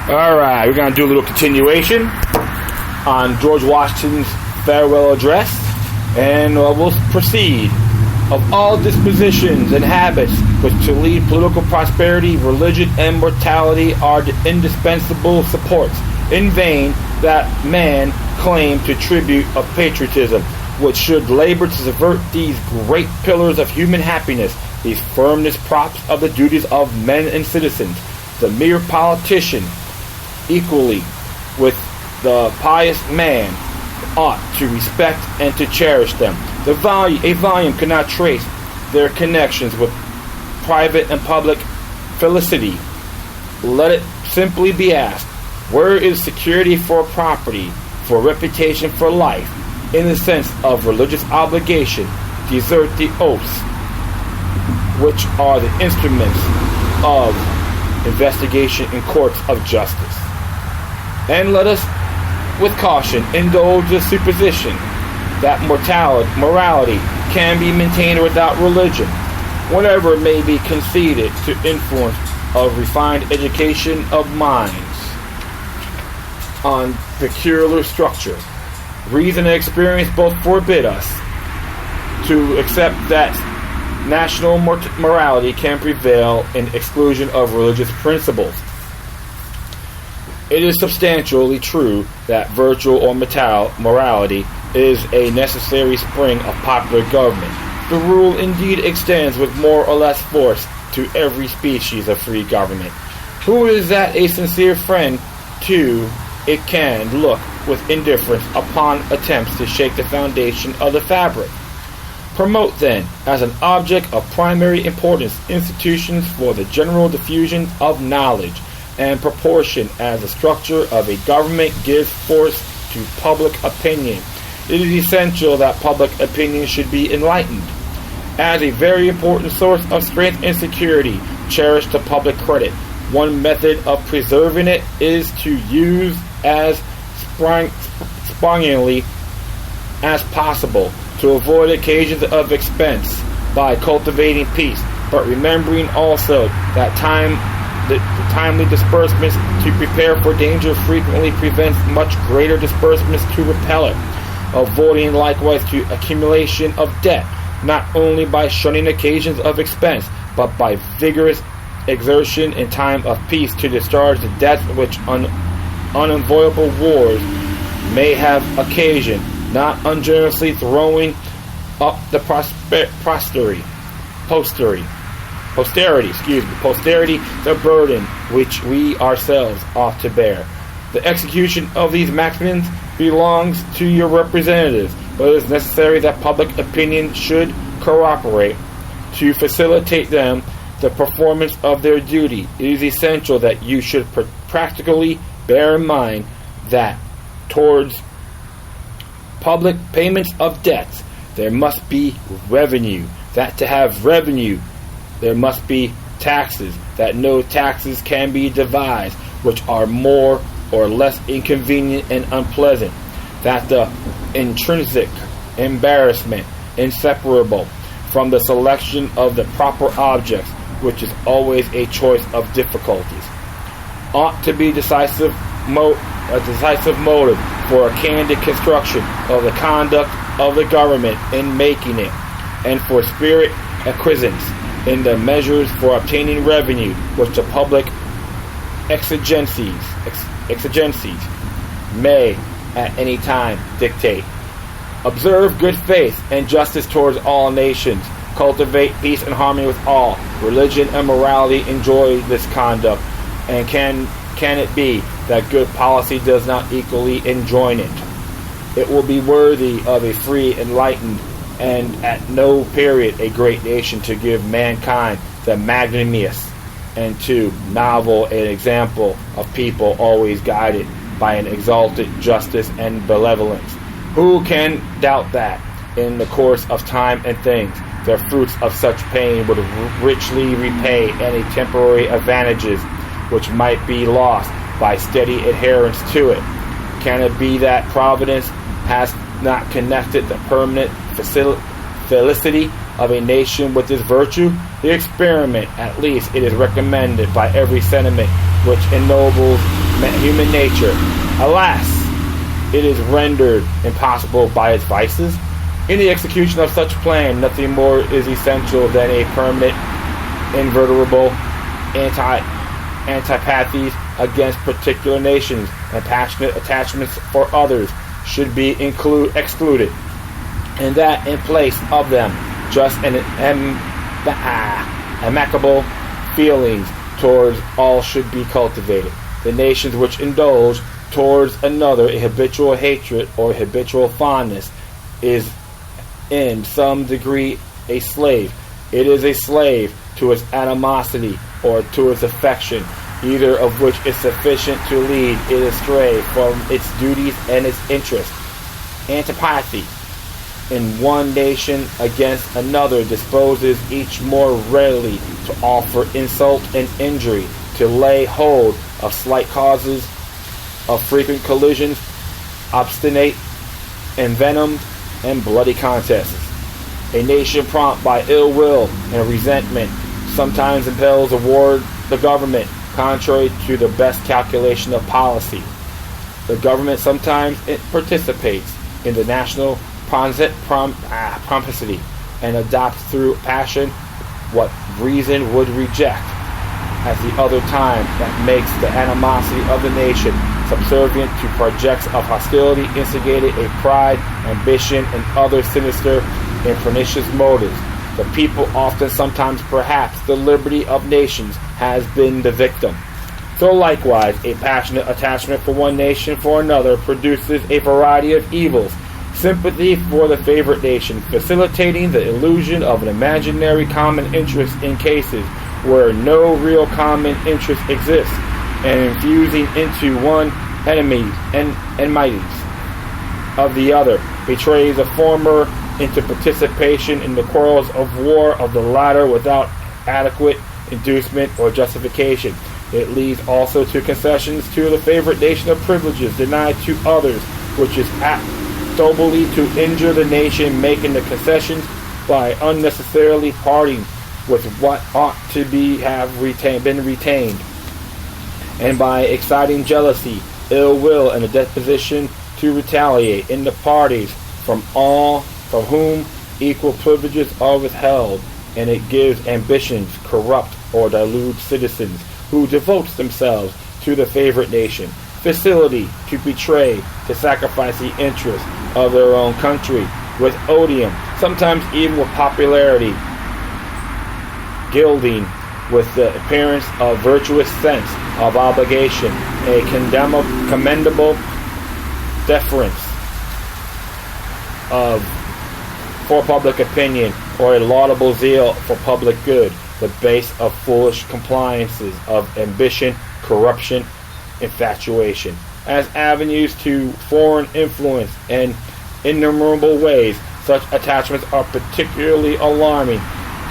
Alright, we're going to do a little continuation on George Washington's farewell address, and we'll proceed. Of all dispositions and habits which to lead political prosperity, religion, and mortality are the indispensable supports. In vain that man claim to tribute of patriotism, which should labor to subvert these great pillars of human happiness, these firmest props of the duties of men and citizens. The mere politician, equally with the pious man, ought to respect and to cherish them. A volume cannot trace their connections with private and public felicity. Let it simply be asked, where is security for property, for reputation, for life, in the sense of religious obligation, desert the oaths, which are the instruments of investigation in courts of justice? And let us, with caution, indulge the supposition that morality can be maintained without religion, whatever may be conceded to influence of refined education of minds on peculiar structure. Reason and experience both forbid us to accept that national morality can prevail in exclusion of religious principles. It is substantially true that virtue or morality is a necessary spring of popular government. The rule indeed extends with more or less force to every species of free government. Who is that a sincere friend to it can look with indifference upon attempts to shake the foundation of the fabric? Promote then, as an object of primary importance, institutions for the general diffusion of knowledge, and proportion as the structure of a government gives force to public opinion. It is essential that public opinion should be enlightened. As a very important source of strength and security, cherish the public credit. One method of preserving it is to use as sparingly as possible, to avoid occasions of expense by cultivating peace, but remembering also that the timely disbursements to prepare for danger frequently prevents much greater disbursements to repel it. Avoiding likewise to accumulation of debt, not only by shunning occasions of expense, but by vigorous exertion in time of peace to discharge the debts which unavoidable wars may have occasioned, not ungenerously throwing up the posterity the burden which we ourselves ought to bear. The execution of these maxims belongs to your representatives, but it is necessary that public opinion should cooperate to facilitate them the performance of their duty. It is essential that you should practically bear in mind that towards public payments of debts there must be revenue, that to have revenue there must be taxes, that no taxes can be devised which are more or less inconvenient and unpleasant, that the intrinsic embarrassment inseparable from the selection of the proper objects, which is always a choice of difficulties, ought to be a decisive motive for a candid construction of the conduct of the government in making it, and for spirit acquiescence in the measures for obtaining revenue which the public exigencies may at any time dictate. Observe good faith and justice towards all nations. Cultivate peace and harmony with all. Religion and morality enjoy this conduct, and can it be that good policy does not equally enjoin it? It will be worthy of a free, enlightened, and at no period a great nation to give mankind the magnanimous and too novel an example of people always guided by an exalted justice and benevolence. Who can doubt that, in the course of time and things, the fruits of such pain would richly repay any temporary advantages which might be lost by steady adherence to it? Can it be that Providence has not connected the permanent felicity of a nation with this virtue? The experiment, at least, it is recommended by every sentiment which ennobles human nature. Alas, it is rendered impossible by its vices. In the execution of such plan, nothing more is essential than a permanent, invertible antipathies against particular nations, and passionate attachments for others should be excluded, and that in place of them, just and amicable feelings towards all should be cultivated. The nations which indulge towards another a habitual hatred or habitual fondness is in some degree a slave. It is a slave to its animosity or to its affection, either of which is sufficient to lead it astray from its duties and its interests. Antipathy in one nation against another disposes each more readily to offer insult and injury, to lay hold of slight causes, of frequent collisions, obstinate, envenomed, and bloody contests. A nation prompt by ill will and resentment sometimes impels toward the government, contrary to the best calculation of policy. The government sometimes participates in the national propensity and adopts through passion what reason would reject. At the other time, that makes the animosity of the nation subservient to projects of hostility, instigated a pride, ambition, and other sinister and pernicious motives. The people often, sometimes perhaps, the liberty of nations has been the victim. So likewise, a passionate attachment for one nation for another produces a variety of evils. Sympathy for the favorite nation, facilitating the illusion of an imaginary common interest in cases where no real common interest exists, and infusing into one enmities of the other, betrays the former into participation in the quarrels of war of the latter without adequate inducement or justification. It leads also to concessions to the favorite nation of privileges denied to others, which is apt solely to injure the nation making the concessions by unnecessarily parting with what ought to been retained, and by exciting jealousy, ill will, and a disposition to retaliate in the parties from whom equal privileges are withheld, and it gives ambitions, corrupt or dilute citizens who devote themselves to the favorite nation, facility to betray, to sacrifice the interests of their own country with odium, sometimes even with popularity, gilding with the appearance of virtuous sense of obligation, a commendable deference for public opinion, or a laudable zeal for public good, the base of foolish compliances of ambition, corruption, infatuation, as avenues to foreign influence in innumerable ways. Such attachments are particularly alarming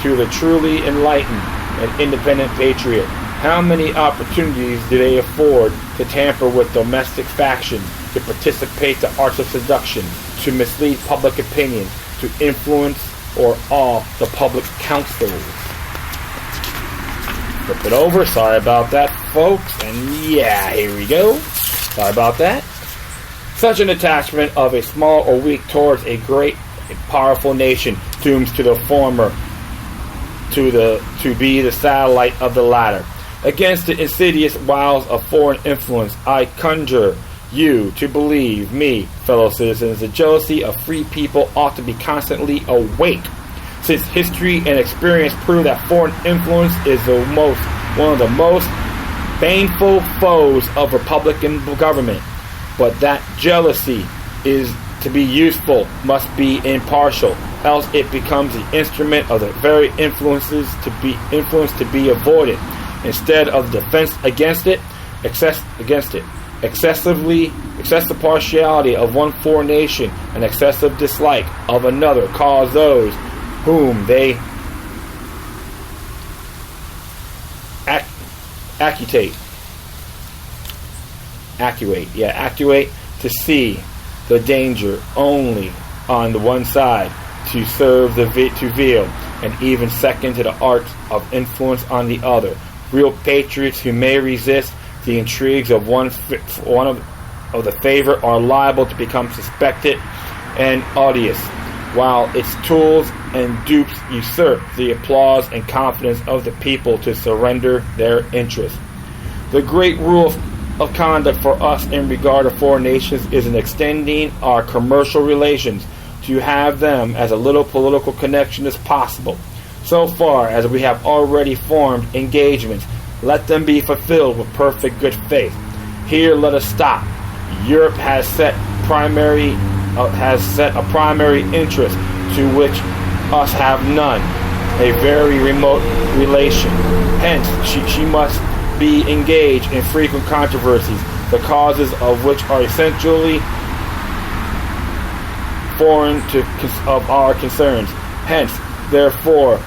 to the truly enlightened and independent patriot. How many opportunities do they afford to tamper with domestic factions, to participate the arts of seduction, to mislead public opinion, to influence or awe the public councils. Flip it over. Sorry about that, folks. And yeah, here we go. Sorry about that. Such an attachment of a small or weak towards a great and powerful nation dooms to the former to be the satellite of the latter. Against the insidious wiles of foreign influence, I conjure you to believe me, fellow citizens, the jealousy of free people ought to be constantly awake, since history and experience prove that foreign influence is one of the most baneful foes of republican government. But that jealousy is to be useful must be impartial, else it becomes the instrument of the very influences to be avoided, instead of defense against it. Excessive partiality of one foreign nation and excessive dislike of another cause those whom they actuate to see the danger only on the one side, to serve to veil, and even second to the art of influence on the other. Real patriots who may resist The intrigues of one of the favorite are liable to become suspected and odious, while its tools and dupes usurp the applause and confidence of the people to surrender their interests. The great rule of conduct for us in regard to foreign nations is in extending our commercial relations to have them as a little political connection as possible. So far as we have already formed engagements, let them be fulfilled with perfect good faith. Here let us stop. Europe has set a primary interest to which us have none, a very remote relation. Hence, she must be engaged in frequent controversies, the causes of which are essentially foreign of our concerns. Hence, therefore,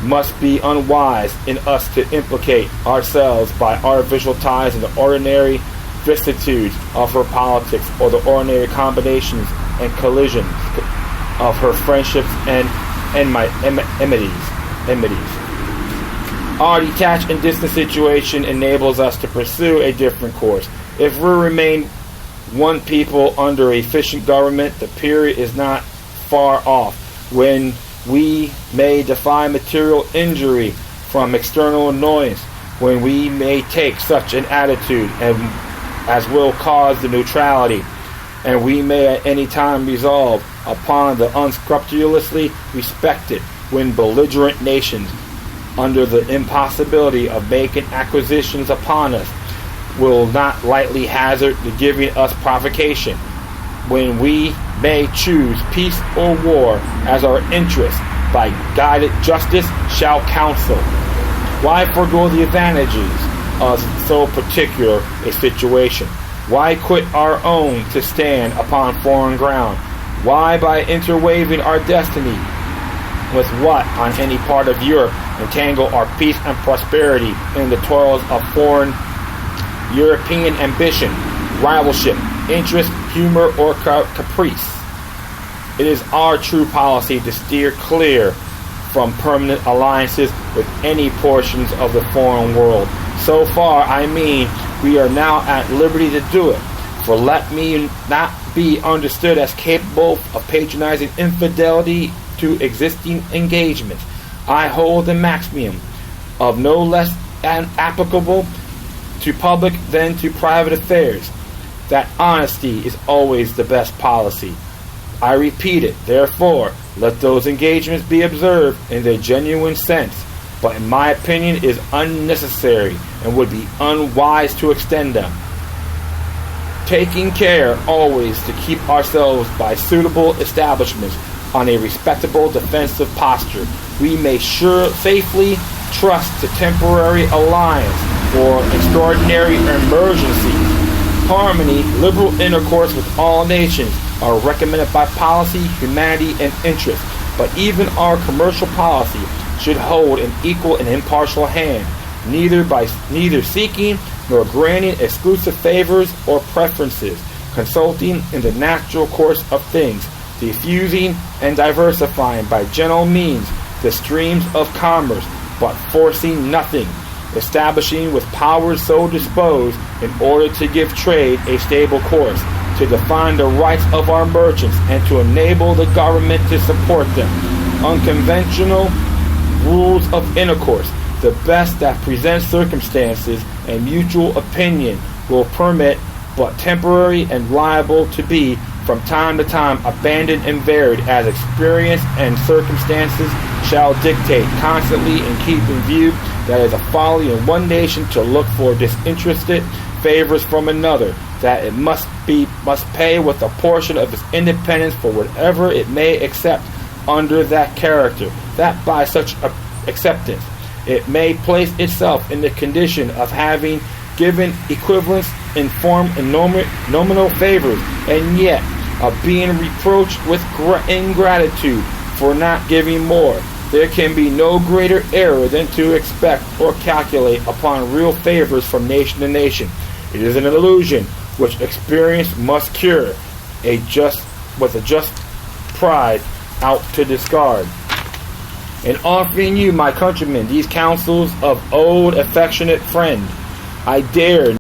must be unwise in us to implicate ourselves by artificial ties in the ordinary vicissitudes of her politics, or the ordinary combinations and collisions of her friendships and enmities. Our detached and distant situation enables us to pursue a different course. If we remain one people under efficient government, the period is not far off when we may defy material injury from external annoyance, when we may take such an attitude as will cause the neutrality, and we may at any time resolve upon the unscrupulously respected when belligerent nations, under the impossibility of making acquisitions upon us, will not lightly hazard the giving us provocation, when we may choose peace or war as our interest, by guided justice shall counsel. Why forego the advantages of so particular a situation? Why quit our own to stand upon foreign ground? Why, by interweaving our destiny with what on any part of Europe, entangle our peace and prosperity in the toils of foreign European ambition, rivalship, interest, humor, or caprice? It is our true policy to steer clear from permanent alliances with any portions of the foreign world. So far, I mean, we are now at liberty to do it. For let me not be understood as capable of patronizing infidelity to existing engagements. I hold the maximum of no less applicable to public than to private affairs, that honesty is always the best policy. I repeat it, therefore, let those engagements be observed in their genuine sense, but in my opinion is unnecessary and would be unwise to extend them. Taking care always to keep ourselves by suitable establishments on a respectable defensive posture, we may safely trust to temporary alliance for extraordinary emergencies. Harmony, liberal intercourse with all nations are recommended by policy, humanity, and interest, but even our commercial policy should hold an equal and impartial hand, neither seeking nor granting exclusive favors or preferences, consulting in the natural course of things, diffusing and diversifying by gentle means the streams of commerce, but forcing nothing, establishing with powers so disposed in order to give trade a stable course, to define the rights of our merchants, and to enable the government to support them. Unconventional rules of intercourse, the best that present circumstances and mutual opinion, will permit, but temporary and liable to be from time to time abandoned and varied as experience and circumstances shall dictate, constantly and keep in view that it is a folly in one nation to look for disinterested favors from another, that it must pay with a portion of its independence for whatever it may accept under that character, that by such acceptance it may place itself in the condition of having given equivalence in form and nominal favors, and yet of being reproached with ingratitude for not giving more. There can be no greater error than to expect or calculate upon real favors from nation to nation. It is an illusion which experience must cure, with a just pride out to discard. In offering you, my countrymen, these counsels of old affectionate friend, I dare